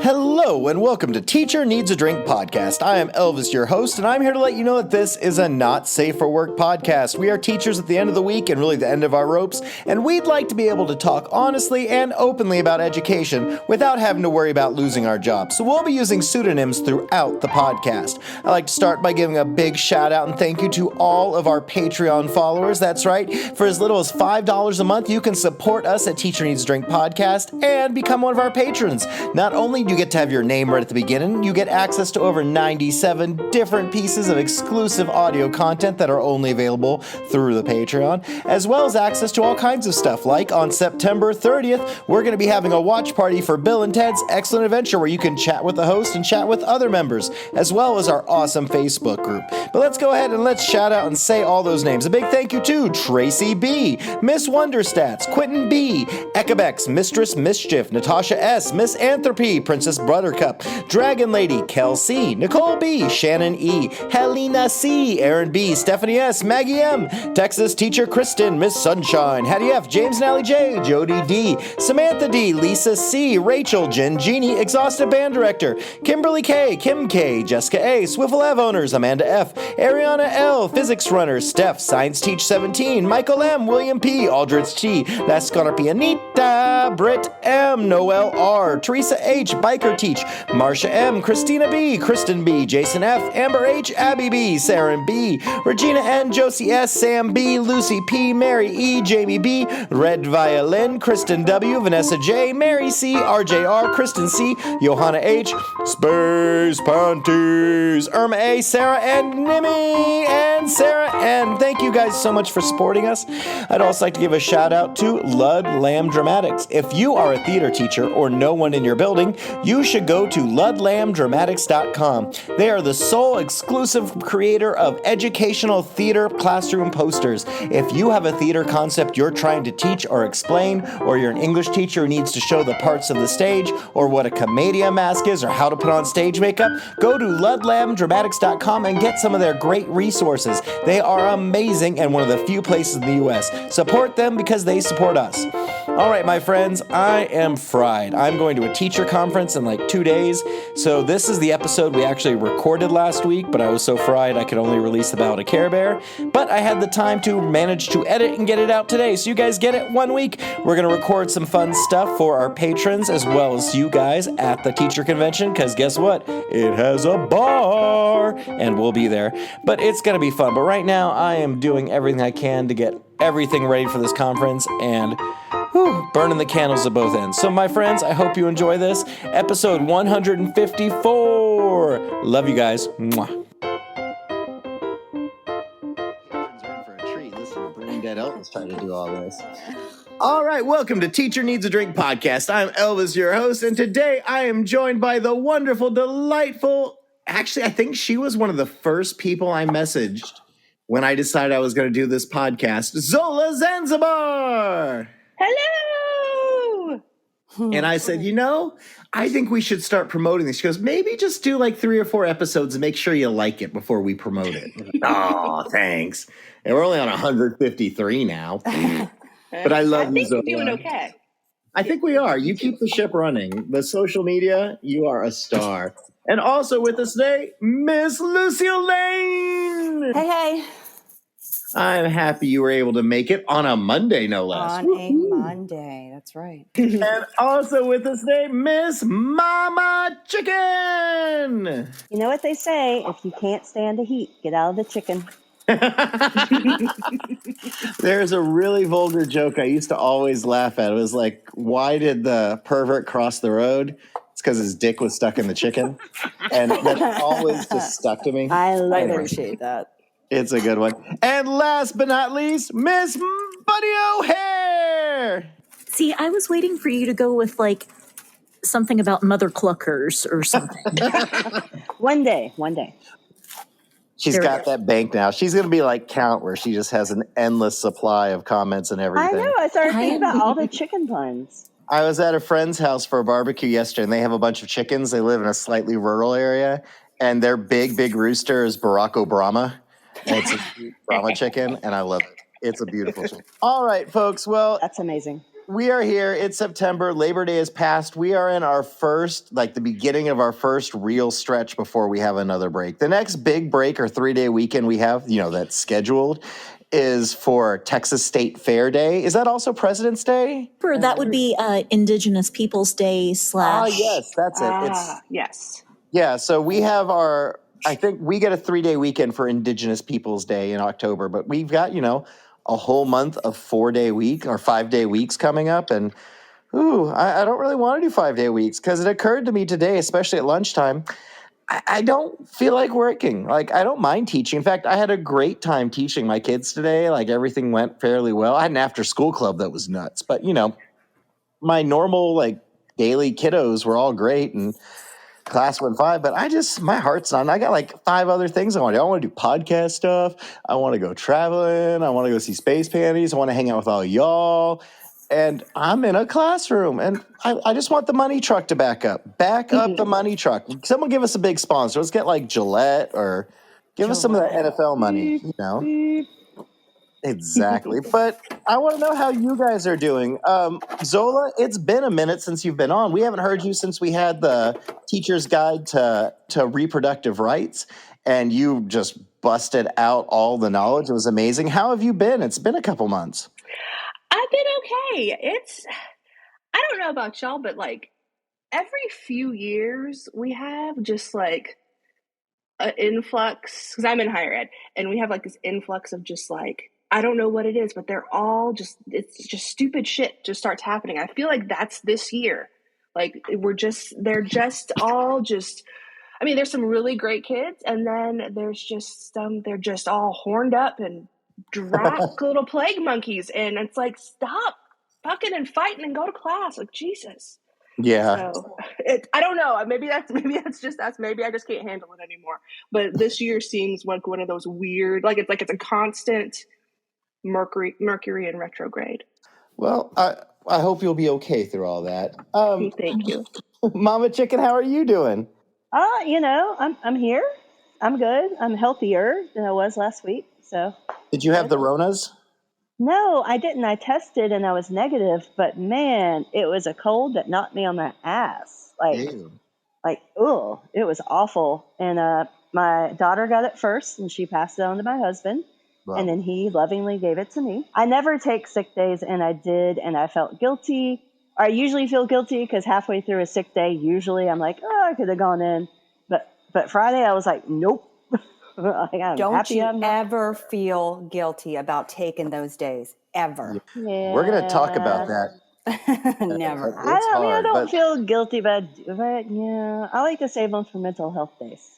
Hello and welcome to Teacher Needs a Drink podcast. I am Elvis, your host, and I'm here to let you know that this is a not safe for work podcast. We are teachers at the end of the week and really the end of our ropes, and we'd like to be able to talk honestly and openly about education without having to worry about losing our jobs. So we'll be using pseudonyms throughout the podcast. I'd like to start by giving a big shout out and thank you to all of our Patreon followers. That's right, for as little as $5 a month, you can support us at Teacher Needs a Drink podcast and become one of our patrons. Not only do you get to have your name right at the beginning, you get access to over 97 different pieces of exclusive audio content that are only available through the Patreon, as well as access to all kinds of stuff, like on September 30th, we're going to be having a watch party for Bill and Ted's Excellent Adventure where you can chat with the host and chat with other members, as well as our awesome Facebook group. But let's go ahead and let's shout out and say all those names. A big thank you to Tracy B, Miss Wonderstats, Quentin B, Ekabex, Mistress Mischief, Natasha S, Miss Anthropy, Princess Buttercup, Dragon Lady, Kelsey, Nicole B, Shannon E, Helena C, Aaron B, Stephanie S, Maggie M, Texas Teacher Kristen, Miss Sunshine, Hattie F, James and Allie J, Jody D, Samantha D, Lisa C, Rachel, Jen Jeannie, Exhausted Band Director, Kimberly K, Kim K, Jessica A, Swivel Ev Owners, Amanda F, Ariana L, Physics Runner, Steph, Science Teach 17, Michael M, William P, Aldrich T, That's Gonna Be Anita, Britt M, Noel R, Teresa H, Biker Teach, Marsha M, Christina B, Kristen B, Jason F, Amber H, Abby B, Saren B, Regina N, Josie S, Sam B, Lucy P, Mary E, Jamie B, Red Violin, Kristen W, Vanessa J, Mary C, RJR, Kristen C, Johanna H, Space Panties, Irma A, Sarah and Nimmy and Sarah N. Thank you guys so much for supporting us. I'd also like to give a shout out to Lud Lamb Dramatics. If you are a theater teacher or no one in your building, you should go to ludlamdramatics.com. They are the sole exclusive creator of educational theater classroom posters. If you have a theater concept you're trying to teach or explain, or you're an English teacher who needs to show the parts of the stage, or what a commedia mask is, or how to put on stage makeup, go to ludlamdramatics.com and get some of their great resources. They are amazing and one of the few places in the U.S. Support them because they support us. All right, my friends, I am fried. I'm going to a teacher conference in like 2 days. So this is the episode we actually recorded last week, but I was so fried I could only release the Ballad of Care Bear. But I had the time to manage to edit and get it out today. So you guys get it 1 week. We're going to record some fun stuff for our patrons as well as you guys at the teacher convention, because guess what? It has a bar and we'll be there. But it's going to be fun. But right now I am doing everything I can to get everything ready for this conference and burning the candles at both ends. So my friends, I hope you enjoy this. Episode 154. Love you guys. Mwah. For a treat. Listen, Brain Dead Elvis trying to do all this. All right, welcome to Teacher Needs a Drink podcast. I'm Elvis, your host, and today I am joined by the wonderful, delightful, actually, I think she was one of the first people I messaged when I decided I was going to do this podcast, Zola Zanzibar. Hello! And I said, I think we should start promoting this. She goes, maybe just do like 3 or 4 episodes and make sure you like it before we promote it. Oh, thanks. And we're only on 153 now. But I love you, Zola. I think we're doing okay. I think we are. You keep the ship running. The social media, you are a star. And also with us today, Miss Lucille Lane. Hey. I'm happy you were able to make it on a Monday, no less. On a Monday, that's right. And also with us today, Miss Mama Chicken. You know what they say, if you can't stand the heat, get out of the chicken. There's a really vulgar joke I used to always laugh at. It was like, why did the pervert cross the road? It's because his dick was stuck in the chicken. And that always just stuck to me. I appreciate that. It's a good one. And last but not least, Miss Buddy O'Hare. See, I was waiting for you to go with like something about mother cluckers or something. One day. She's got that bank now. She's going to be like Count, where she just has an endless supply of comments and everything. I know. I started thinking about all the chicken puns. I was at a friend's house for a barbecue yesterday, and they have a bunch of chickens. They live in a slightly rural area, and their big rooster is Barack Obama. And it's a Brahma chicken, and I love it. It's a beautiful chicken. All right, folks. Well, that's amazing. We are here. It's September. Labor Day has passed. We are in our first, like the beginning of our first real stretch before we have another break. The next big break or 3-day weekend we have, that's scheduled, is for Texas State Fair Day. Is that also President's Day? Or that would be Indigenous Peoples Day / Yes, that's it. Yes. Yeah, so we have I think we get a 3-day weekend for Indigenous Peoples Day in October, but we've got, a whole month of 4-day week or 5-day weeks coming up. And I don't really want to do 5-day weeks because it occurred to me today, especially at lunchtime, I don't feel like working. Like, I don't mind teaching. In fact, I had a great time teaching my kids today. Like, everything went fairly well. I had an after school club that was nuts, but my normal, like, daily kiddos were all great and class went fine, but my heart's not. I got like 5 other things I want to do. I want to do podcast stuff. I want to go traveling. I want to go see Space Panties. I want to hang out with all y'all. And I'm in a classroom, and I just want the money truck to back up. Back up the money truck. Someone give us a big sponsor. Let's get like Gillette or give us some of that NFL money, Exactly. But I want to know how you guys are doing. Zola, it's been a minute since you've been on. We haven't heard you since we had the Teacher's Guide to Reproductive Rights, and you just busted out all the knowledge. It was amazing. How have you been? It's been a couple months. I've been okay. I don't know about y'all, but like every few years we have just like an influx, because I'm in higher ed, and we have like this influx of just like, I don't know what it is, but it's just stupid shit just starts happening. I feel like that's this year. Like they're just all just, I mean, there's some really great kids, and then there's just they're just all horned up and little plague monkeys, and it's like, stop fucking and fighting and go to class, like, Jesus. Yeah. So I don't know. Maybe that's just us. Maybe I just can't handle it anymore. But this year seems like one of those weird, it's a constant Mercury in retrograde. Well, I hope you'll be okay through all that. Thank you. Mama Chicken, how are you doing? I'm here. I'm good. I'm healthier than I was last week. So. Did you have the Ronas? No, I didn't. I tested and I was negative, but man, it was a cold that knocked me on my ass. It was awful. And my daughter got it first, and she passed it on to my husband. Wow. And then he lovingly gave it to me. I never take sick days, and I did, and I felt guilty. I usually feel guilty because halfway through a sick day, usually I'm like, I could have gone in. But Friday, I was like, nope. Don't you ever feel guilty about taking those days, ever. Yeah. We're going to talk about that. Never. I don't feel guilty, but yeah, I like to save them for mental health days.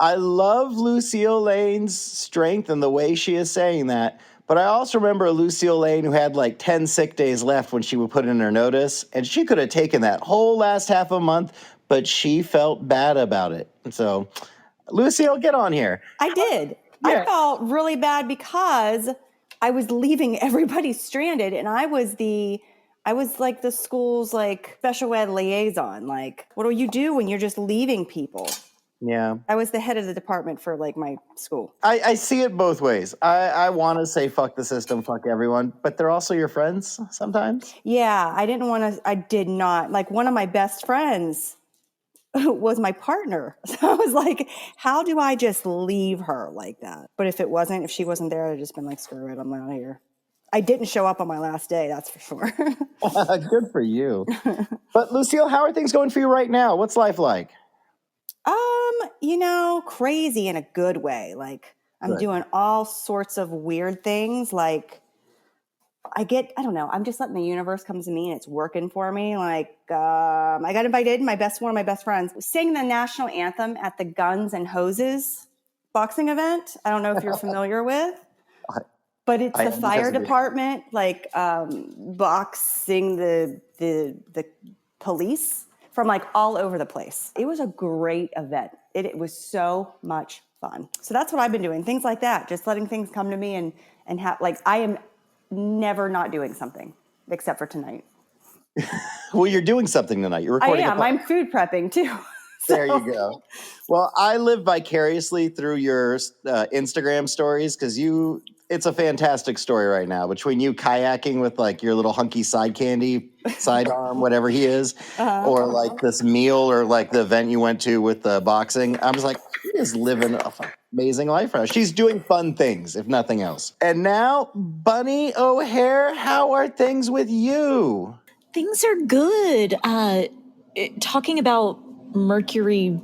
I love Lucille Lane's strength and the way she is saying that. But I also remember Lucille Lane who had like 10 sick days left when she would put in her notice. And she could have taken that whole last half a month, but she felt bad about it. So, Lucille, get on here. I did. Yeah. I felt really bad because I was leaving everybody stranded, and I was like the school's like special ed liaison. Like, what do you do when you're just leaving people? Yeah. I was the head of the department for like my school. I see it both ways. I want to say fuck the system, fuck everyone, but they're also your friends sometimes. Yeah, I did not. Like, one of my best friends was my partner. So I was like, how do I just leave her like that? But if she wasn't there, I'd just been like, screw it, I'm out of here. I didn't show up on my last day, that's for sure. Good for you. But Lucille, how are things going for you right now? What's life like? Crazy in a good way. Like, I'm doing all sorts of weird things. Like, I don't know, I'm just letting the universe come to me and it's working for me. Like, I got invited, one of my best friends sang the national anthem at the Guns and Hoses boxing event. I don't know if you're familiar with, but it's the fire department, like, boxing the police from like all over the place. It was a great event. It was so much fun. So that's what I've been doing. Things like that, just letting things come to me and have, like, I am never not doing something except for tonight. Well, you're doing something tonight. You're recording. I am. I'm food prepping too. There you go. Well, I live vicariously through your Instagram stories because you it's a fantastic story right now between you kayaking with like your little hunky side candy, sidearm, whatever he is, or like this meal or like the event you went to with the boxing. I was like, she is living an amazing life right now. She's doing fun things, if nothing else. And now, Bunny O'Hare, how are things with you? Things are good. Talking about Mercury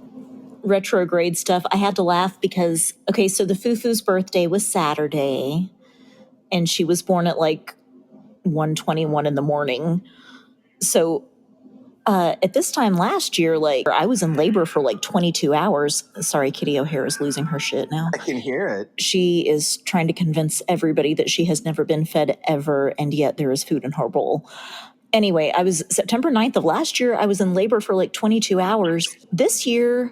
retrograde stuff, I had to laugh because, okay, so the Fufu's birthday was Saturday, and she was born at like 1:21 in the morning. So at this time last year, like I was in labor for like 22 hours. Sorry, Kitty O'Hare is losing her shit now. I can hear it. She is trying to convince everybody that she has never been fed ever, and yet there is food in her bowl. Anyway, I was September 9th of last year, I was in labor for like 22 hours. This year,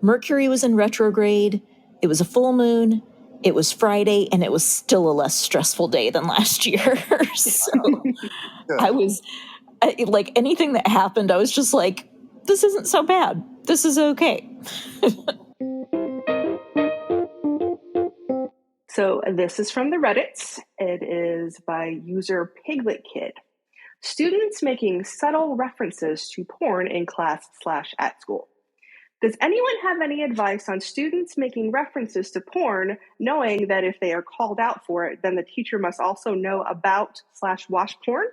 Mercury was in retrograde. It was a full moon. It was Friday, and it was still a less stressful day than last year. So I was like, anything that happened, I was just like, this isn't so bad. This is okay. So this is from the Reddits. It is by user Piglet Kid. Students making subtle references to porn in class/at school. Does anyone have any advice on students making references to porn, knowing that if they are called out for it, then the teacher must also know about/watch porn?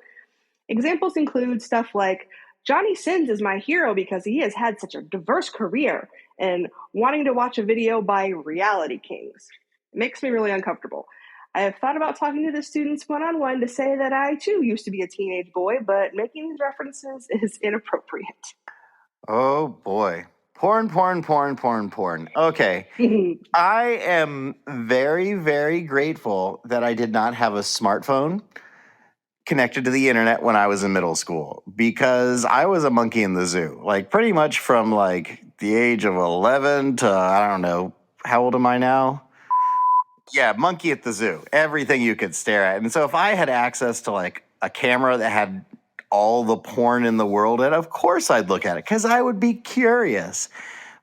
Examples include stuff like, Johnny Sins is my hero because he has had such a diverse career, and wanting to watch a video by Reality Kings. It makes me really uncomfortable. I have thought about talking to the students one-on-one to say that I too used to be a teenage boy, but making these references is inappropriate. Oh boy. Porn. Okay. I am very, very grateful that I did not have a smartphone connected to the internet when I was in middle school, because I was a monkey in the zoo, like pretty much from like the age of 11 to, I don't know, how old am I now? Yeah, monkey at the zoo, everything you could stare at. And so if I had access to like a camera that had all the porn in the world, and of course I'd look at it because I would be curious.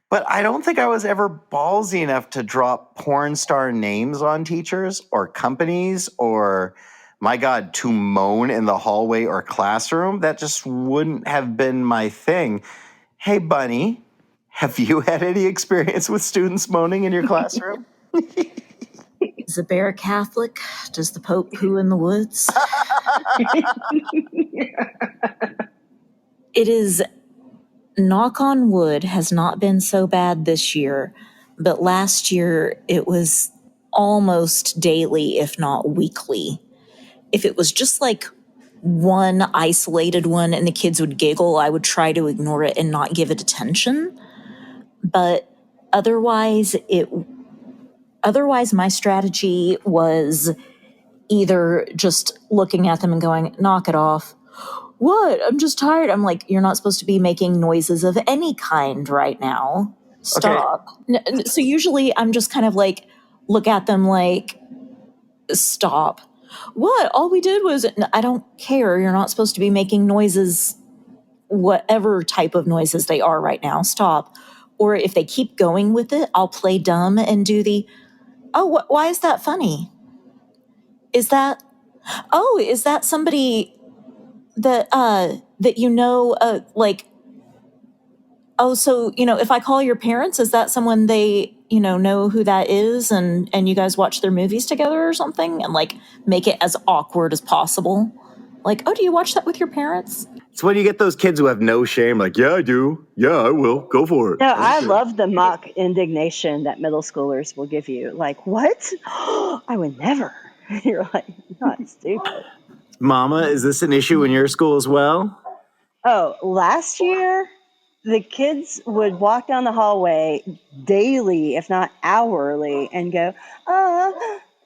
But I don't think I was ever ballsy enough to drop porn star names on teachers or companies or, my God, to moan in the hallway or classroom. That just wouldn't have been my thing. Hey, Bunny, have you had any experience with students moaning in your classroom? Is the bear Catholic? Does the Pope poo in the woods? It is, knock on wood, has not been so bad this year, but last year it was almost daily, if not weekly. If it was just like one isolated one and the kids would giggle, I would try to ignore it and not give it attention. But otherwise, my strategy was either just looking at them and going, knock it off. What? I'm just tired. I'm like, you're not supposed to be making noises of any kind right now. Stop. Okay. So usually I'm just kind of like, look at them like, stop. What? All we did was, I don't care. You're not supposed to be making noises, whatever type of noises they are right now. Stop. Or if they keep going with it, I'll play dumb and do the, oh, why is that funny? Is that somebody that you know, like, oh, so, if I call your parents, is that someone they, know who that is, and you guys watch their movies together or something, and like make it as awkward as possible? Like, oh, do you watch that with your parents? It's when you get those kids who have no shame, like, yeah, I do. Yeah, I will. Go for it. No, I love the mock indignation that middle schoolers will give you. Like, what? I would never. You're like, not stupid. Mama, is this an issue in your school as well? Oh, last year, the kids would walk down the hallway daily, if not hourly, and go,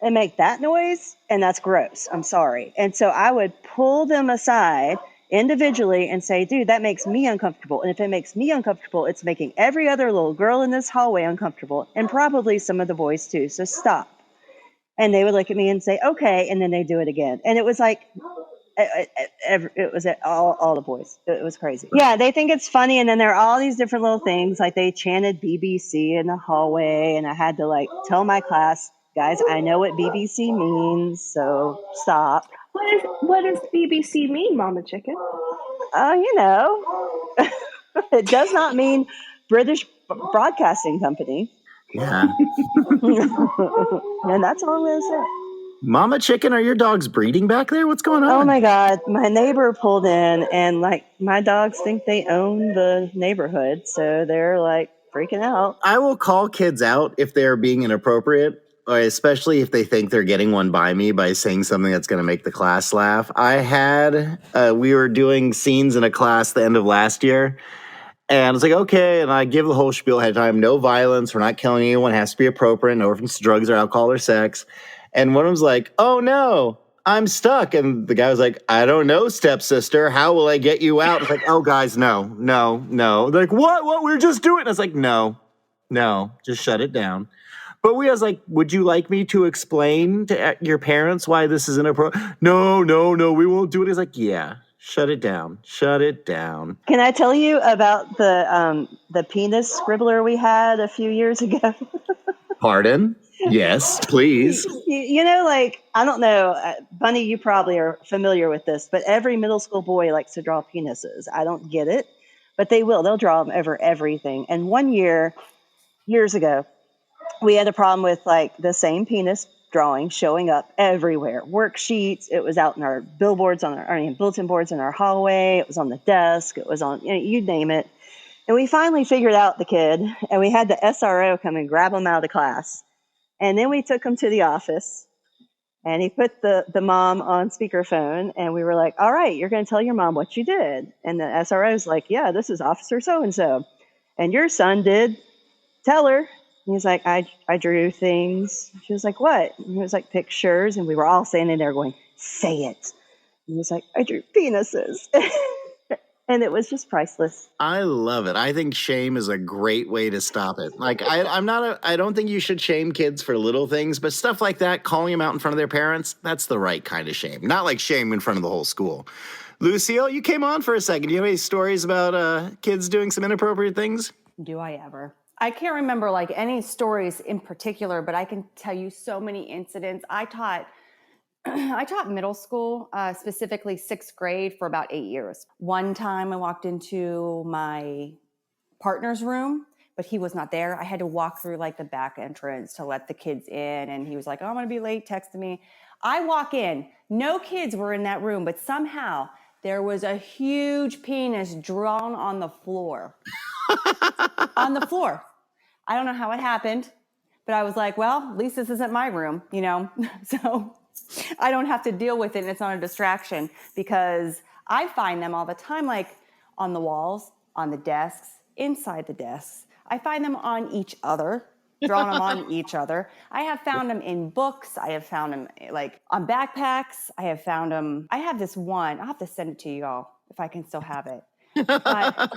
and make that noise. And that's gross. I'm sorry. And so I would pull them aside individually and say, dude, that makes me uncomfortable. And if it makes me uncomfortable, it's making every other little girl in this hallway uncomfortable, and probably some of the boys too. So stop. And they would look at me and say, okay. And then they do it again. And it was like, it was all the boys. It was crazy. Yeah, they think it's funny. And then there are all these different little things. Like they chanted BBC in the hallway. And I had to like tell my class, Guys, I know what BBC means, so stop. What does BBC mean, Mama Chicken? You know, it does not mean British Broadcasting Company. Yeah. And that's all I'm going to say. Mama Chicken, are your dogs breeding back there? What's going on? Oh my God. My neighbor pulled in and like my dogs think they own the neighborhood. So they're like freaking out. I will call kids out if they're being inappropriate, or especially if they think they're getting one by me by saying something that's going to make the class laugh. We were doing scenes in a class the end of last year. And it's like, okay, and I give the whole spiel ahead of time. No violence. We're not killing anyone. It has to be appropriate. No reference to drugs or alcohol or sex. And one of them's like, oh, no, I'm stuck. And the guy was like, I don't know, stepsister. How will I get you out? It's like, oh, guys, no. They're like, what? We're just doing it. And I was like, no, just shut it down. But I was like, would you like me to explain to your parents why this is inappropriate? No, we won't do it. He's like, yeah. Shut it down. Can I tell you about the penis scribbler we had a few years ago? Pardon? Yes, please. You know, like, I don't know, Bunny, you probably are familiar with this, but every middle school boy likes to draw penises. I don't get it, but they will. They'll draw them over everything. And one year, years ago, we had a problem with like the same penis drawing showing up everywhere. Worksheets. It was out in our billboards bulletin boards in our hallway. It was on the desk. It was on, you name it. And we finally figured out the kid, and we had the SRO come and grab him out of the class. And then we took him to the office, and he put the mom on speakerphone, and we were like, all right, you're going to tell your mom what you did. And the SRO's like, yeah, this is Officer so-and-so. And your son did. Tell her. And he's like, I drew things. She was like, what? And he was like, pictures. And we were all standing there going, say it. And he was like, I drew penises. And it was just priceless. I love it. I think shame is a great way to stop it. Like, I don't think you should shame kids for little things, but stuff like that, calling them out in front of their parents, that's the right kind of shame. Not like shame in front of the whole school. Lucille, you came on for a second. Do you have any stories about kids doing some inappropriate things? Do I ever? I can't remember like any stories in particular, but I can tell you so many incidents. I taught middle school, specifically 6th grade, for about 8 years. One time I walked into my partner's room, but he was not there. I had to walk through like the back entrance to let the kids in. And he was like, oh, I'm going to be late, texting me. I walk in, no kids were in that room, but somehow there was a huge penis drawn on the floor. On the floor. I don't know how it happened, but I was like, well, at least this isn't my room, so I don't have to deal with it. And it's not a distraction, because I find them all the time, like on the walls, on the desks, inside the desks. I find them on each other, drawn them on each other. I have found them in books. I have found them like on backpacks. I have found them. I have this one. I'll have to send it to you all if I can still have it. But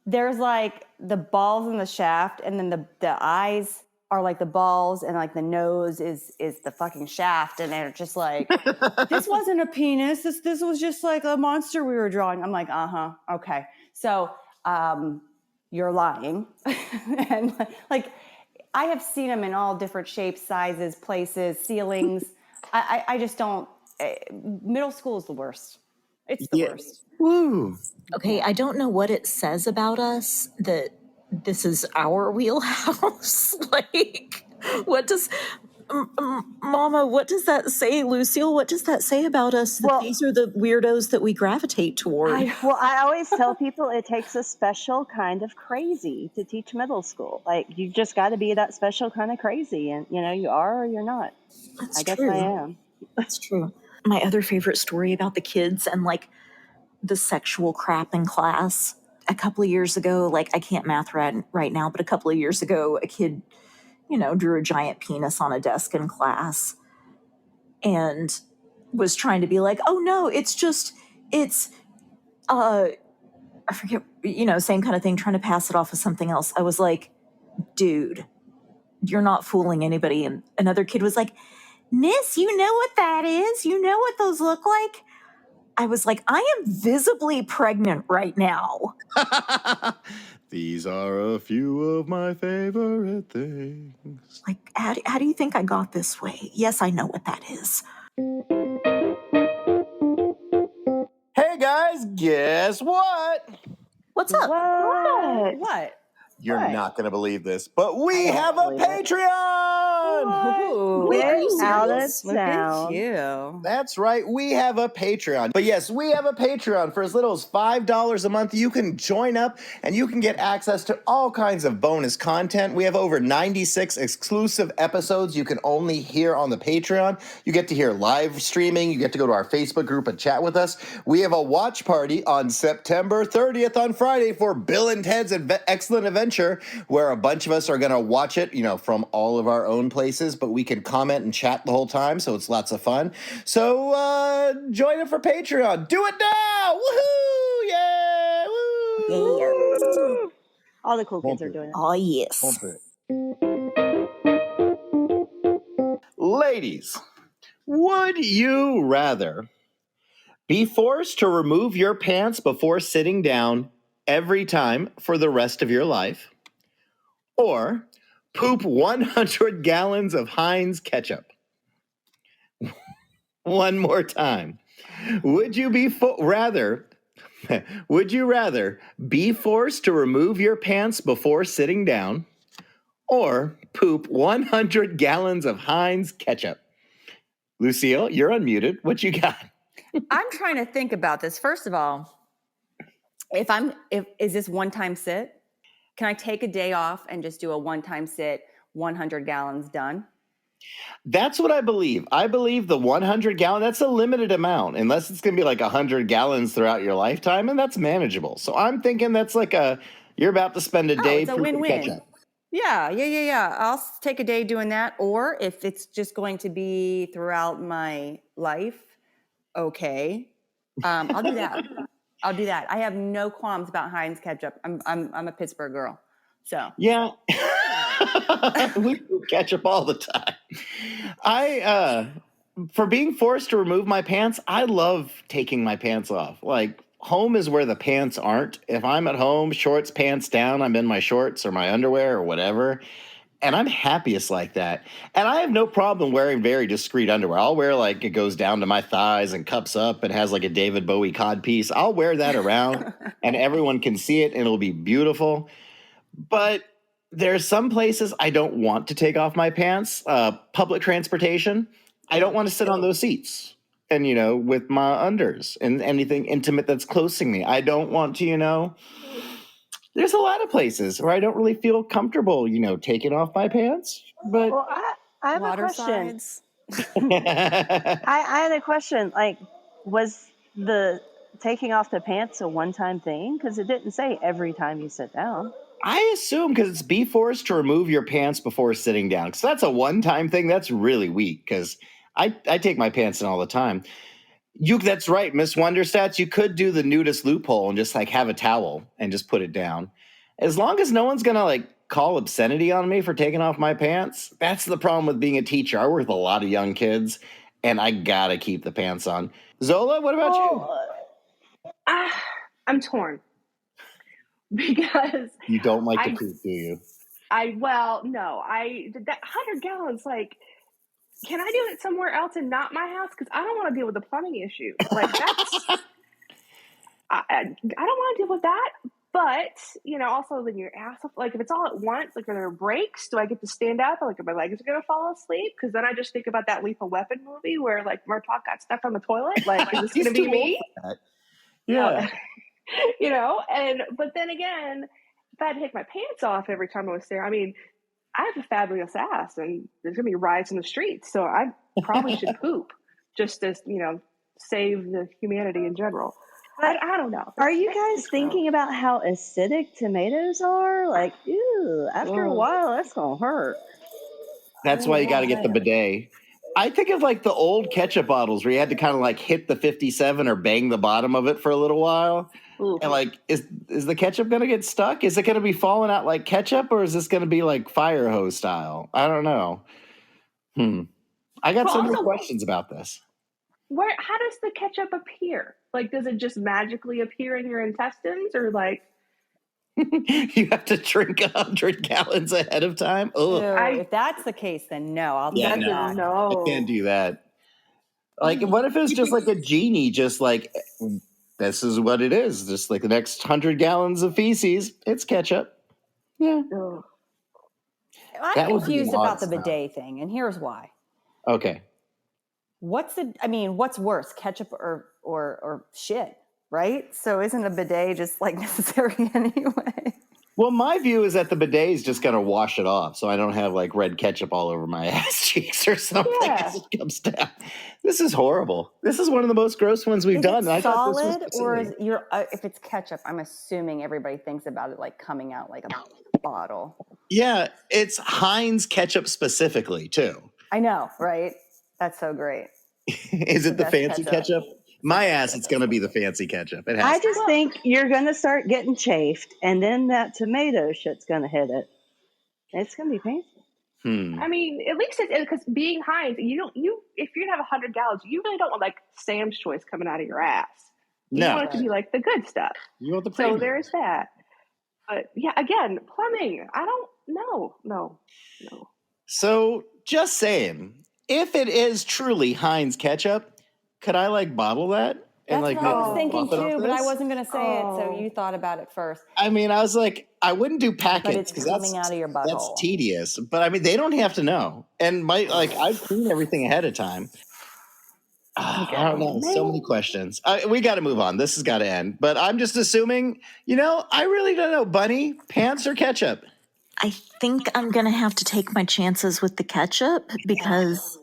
there's like the balls in the shaft, and then the eyes are like the balls, and like the nose is the fucking shaft, and they're just like, this wasn't a penis. This was just like a monster we were drawing. I'm like, okay. So you're lying. And like, I have seen them in all different shapes, sizes, places, ceilings. I just don't. Middle school is the worst. It's the worst. Woo. Okay, I don't know what it says about us that this is our wheelhouse. Like, what does Mama, what does that say? Lucille, what does that say about us? That these are the weirdos that we gravitate toward. I always tell people it takes a special kind of crazy to teach middle school. Like, you've just got to be that special kind of crazy, and you are or you're not. That's I guess true. I am. That's true. My other favorite story about the kids and like the sexual crap in class. A couple of years ago, like, I can't math right now, but a couple of years ago, a kid, drew a giant penis on a desk in class and was trying to be like, oh no, I forget, same kind of thing, trying to pass it off as something else. I was like, dude, you're not fooling anybody. And another kid was like, Miss, you know what that is? You know what those look like? I was like, I am visibly pregnant right now. These are a few of my favorite things. Like, how do you think I got this way? Yes, I know what that is. Hey guys, guess what? What's up? What? You're What? not going to believe this, but we I don't have a believe it. Patreon! Ooh. Wait, are you Get out of serious? Look at town. you. That's right, we have a Patreon. But yes, we have a Patreon. For as little as $5 a month, you can join up and you can get access to all kinds of bonus content. We have over 96 exclusive episodes you can only hear on the Patreon. You get to hear live streaming. You get to go to our Facebook group and chat with us. We have a watch party on September 30th on Friday for Bill and Ted's Excellent Adventure, where a bunch of us are going to watch it, from all of our own places, but we can comment and chat the whole time, so it's lots of fun. So join it for Patreon. Do it now! Woohoo! Yeah! Woo! Yes. All the cool kids are doing it. Oh, yes. Ladies, would you rather be forced to remove your pants before sitting down every time for the rest of your life, or poop 100 gallons of Heinz ketchup? One more time. Would you rather be forced to remove your pants before sitting down, or poop 100 gallons of Heinz ketchup? Lucille, you're unmuted. What you got? I'm trying to think about this. First of all, is this one-time sit? Can I take a day off and just do a one-time sit, 100 gallons done? That's what I believe. I believe the 100 gallon, that's a limited amount, unless it's going to be like 100 gallons throughout your lifetime, and that's manageable. So I'm thinking that's like you're about to spend a day It's a pooping win-win. ketchup. Yeah. I'll take a day doing that. Or if it's just going to be throughout my life, okay. I'll do that. I have no qualms about Heinz ketchup. I'm a Pittsburgh girl. So Yeah. We poop ketchup all the time. For being forced to remove my pants, I love taking my pants off. Like, home is where the pants aren't. If I'm at home, shorts, pants down, I'm in my shorts or my underwear or whatever. And I'm happiest like that. And I have no problem wearing very discreet underwear. I'll wear like it goes down to my thighs and cups up and has like a David Bowie codpiece. I'll wear that around and everyone can see it and it'll be beautiful. But there's some places I don't want to take off my pants. Public transportation, I don't want to sit on those seats. And, with my unders and anything intimate that's close to me. I don't want to, there's a lot of places where I don't really feel comfortable, taking off my pants. But Well, I have water a question. sides. I had a question. Like, was the taking off the pants a one-time thing? Because it didn't say every time you sit down. I assume because it's be forced to remove your pants before sitting down. Because that's a one-time thing. That's really weak because I take my pants in all the time. That's right, Miss Wonderstats. You could do the nudist loophole and just like have a towel and just put it down. As long as no one's going to like call obscenity on me for taking off my pants. That's the problem with being a teacher. I work with a lot of young kids and I got to keep the pants on. Zola, what about you? I'm torn. Because you don't like to poop, do you? No. That 100 gallons, like, can I do it somewhere else and not my house? Because I don't want to deal with the plumbing issue. Like, that's I don't want to deal with that. But also then your ass, like, if it's all at once, like, are there breaks? Do I get to stand up? Like, are my legs going to fall asleep? Because then I just think about that Lethal Weapon movie where like Murtaugh got stuck on the toilet. Like, is this going to be me? Yeah. But then again, if I had to take my pants off every time I was there, I mean, I have a fabulous ass and there's going to be riots in the streets. So I probably should poop just to, save the humanity in general. I don't know. Are you guys thinking about how acidic tomatoes are? Like, ew, after a while, that's going to hurt. That's why you got to get the bidet. I think of like the old ketchup bottles where you had to kind of like hit the 57 or bang the bottom of it for a little while. Ooh. And like, is the ketchup going to get stuck? Is it going to be falling out like ketchup or is this going to be like fire hose style? I don't know. I got some more questions about this. How does the ketchup appear? Like, does it just magically appear in your intestines, or like? You have to drink 100 gallons ahead of time? Ew, if that's the case, then no. I'll Yeah, take that. I can't do that. Like, what if it's just like a genie, just like, this is what it is. Just like the next 100 gallons of feces, it's ketchup. Yeah. Ugh. I'm confused about the bidet thing, and here's why. Okay. What's worse, ketchup or shit, right? So isn't a bidet just like necessary anyway? Well, my view is that the bidet is just going to wash it off, so I don't have like red ketchup all over my ass cheeks or something as it comes down. This is horrible. This is one of the most gross ones we've done. It solid, or is if it's ketchup, I'm assuming everybody thinks about it like coming out like a bottle. Yeah, it's Heinz ketchup specifically too. I know, right? That's so great. Is it the fancy ketchup? My ass, it's going to be the fancy ketchup. It has I just think you're going to start getting chafed, and then that tomato shit's going to hit it. It's going to be painful. I mean, at least because being Heinz, if you're going to have 100 gallons, you really don't want like Sam's Choice coming out of your ass. You want it to be like the good stuff. You want the premium. So there's that. But yeah, again, plumbing. I don't know. No. So just saying, if it is truly Heinz ketchup, could I like bottle that? And that's what I was thinking too, but I wasn't going to say it, so you thought about it first. I mean, I was like, I wouldn't do packets because coming out of your butthole. That's tedious. But I mean, they don't have to know. And I've cleaned everything ahead of time. I don't know. So many questions. We got to move on. This has got to end. But I'm just assuming, I really don't know. Bunny, pants or ketchup? I think I'm going to have to take my chances with the ketchup because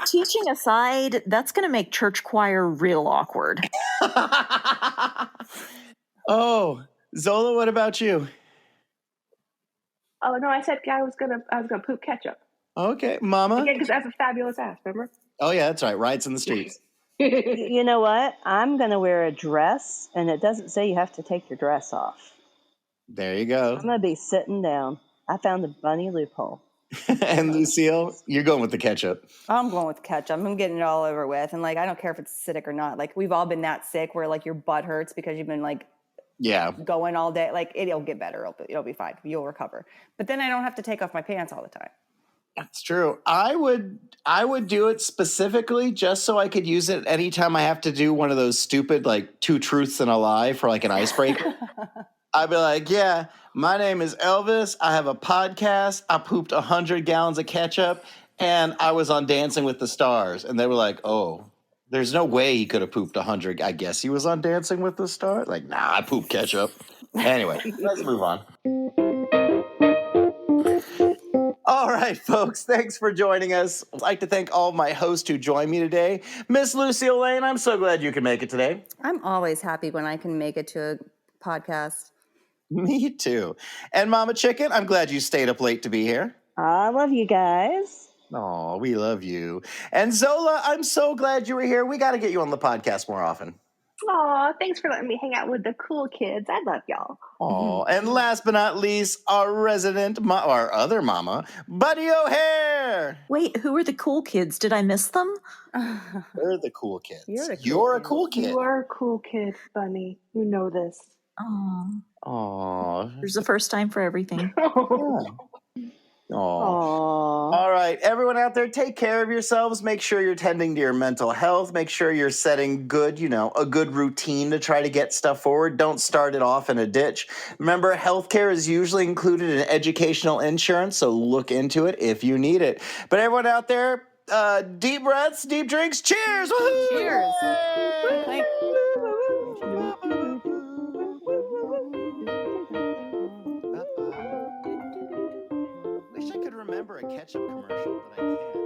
teaching aside, that's going to make church choir real awkward. Oh, Zola, what about you? Oh no, I said I was gonna poop ketchup. Okay, Mama. Again, because that's a fabulous ass. Remember? Oh yeah, that's right. Riots in the streets. You know what? I'm going to wear a dress, and it doesn't say you have to take your dress off. There you go. I'm going to be sitting down. I found the bunny loophole. And Lucille, you're going with the ketchup. I'm going with ketchup. I'm getting it all over with. And I don't care if it's acidic or not. We've all been that sick where your butt hurts because you've been going all day. It'll get better. It'll be fine. You'll recover. But then I don't have to take off my pants all the time. That's true. I would do it specifically just so I could use it anytime I have to do one of those stupid 2 truths and a lie for an icebreaker. I'd be like, yeah, my name is Elvis. I have a podcast. I pooped 100 gallons of ketchup, and I was on Dancing with the Stars. And they were like, oh, there's no way he could have pooped 100. I guess he was on Dancing with the Stars. Nah, I pooped ketchup. Anyway, let's move on. All right, folks, thanks for joining us. I'd like to thank all of my hosts who joined me today. Miss Lucille Lane, I'm so glad you could make it today. I'm always happy when I can make it to a podcast. Me too. And Mama Chicken, I'm glad you stayed up late to be here. I love you guys. Oh, we love you. And Zola, I'm so glad you were here. We got to get you on the podcast more often. Aw, thanks for letting me hang out with the cool kids. I love y'all. Oh, and last but not least, our our other mama, Buddy O'Hare. Wait, who are the cool kids? Did I miss them? They're the cool kids. You're a cool kid. You are a cool kid, Bunny. You know this. Oh. There's a first time for everything. Aww. All right, everyone out there, take care of yourselves. Make sure you're tending to your mental health. Make sure you're setting a good routine to try to get stuff forward. Don't start it off in a ditch. Remember, healthcare is usually included in educational insurance, so look into it if you need it. But everyone out there, deep breaths, deep drinks. Cheers! Woo-hoo! Cheers! Thank Wish I could remember a ketchup commercial, but I can't.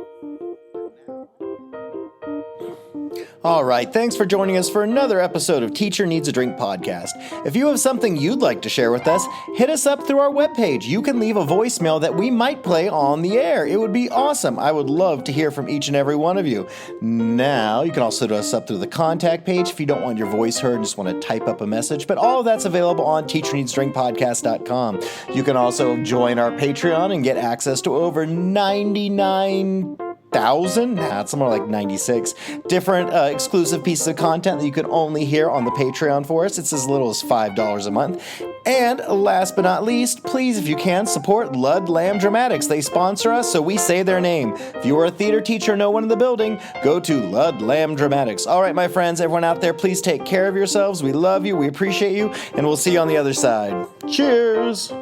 All right, thanks for joining us for another episode of Teacher Needs a Drink podcast. If you have something you'd like to share with us, hit us up through our webpage. You can leave a voicemail that we might play on the air. It would be awesome. I would love to hear from each and every one of you. Now, you can also hit us up through the contact page if you don't want your voice heard and just want to type up a message, but all of that's available on teacherneedsdrinkpodcast.com. You can also join our Patreon and get access to over 99 1,000, it's more like 96 different exclusive pieces of content that you can only hear on the Patreon for us. It's as little as $5 a month. And last but not least, please, if you can, support Lud Lamb Dramatics. They sponsor us, so we say their name. If you are a theater teacher, no one in the building, go to Lud Lamb Dramatics. All right, my friends, everyone out there, please take care of yourselves. We love you, we appreciate you, and we'll see you on the other side. Cheers!